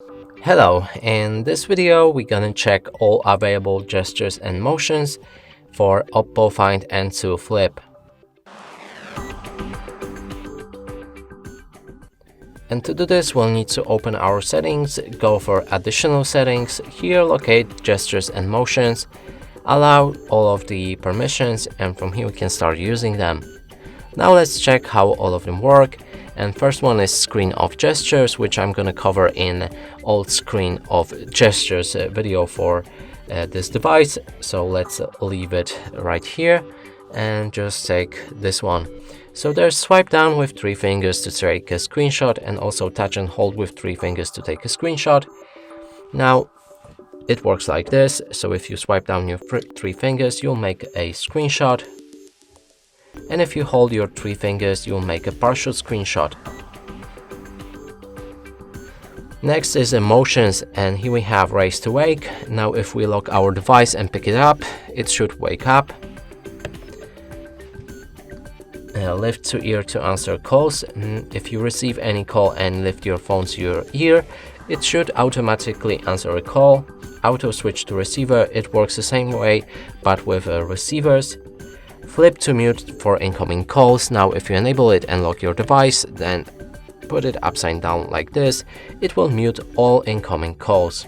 Hello, in this video we're gonna check all available gestures and motions for OPPO Find N2 Flip. And to do this, we'll need to open our settings, go for additional settings, here locate gestures and motions, allow all of the permissions, and from here we can start using them. Now let's check how all of them work. And first one is screen of gestures, which I'm gonna cover in old screen of gestures video for this device. So let's leave it right here and just take this one. So there's swipe down with 3 fingers to take a screenshot, and also touch and hold with 3 fingers to take a screenshot. Now it works like this. So if you swipe down your 3 fingers, you'll make a screenshot. And if you hold your 3 fingers, you'll make a partial screenshot. Next is emotions, and here we have raise to wake. Now if we lock our device and pick it up, it should wake up. Lift to ear to answer calls. If you receive any call and lift your phone to your ear, it should automatically answer a call. Auto switch to receiver, it works the same way but with receivers. Flip to mute for incoming calls. Now if you enable it and lock your device, then put it upside down like this, it will mute all incoming calls.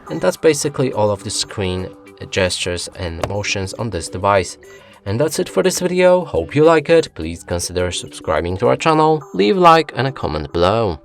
And that's basically all of the screen gestures and motions on this device. And that's it for this video. Hope you like it. Please consider subscribing to our channel, leave a like and a comment below.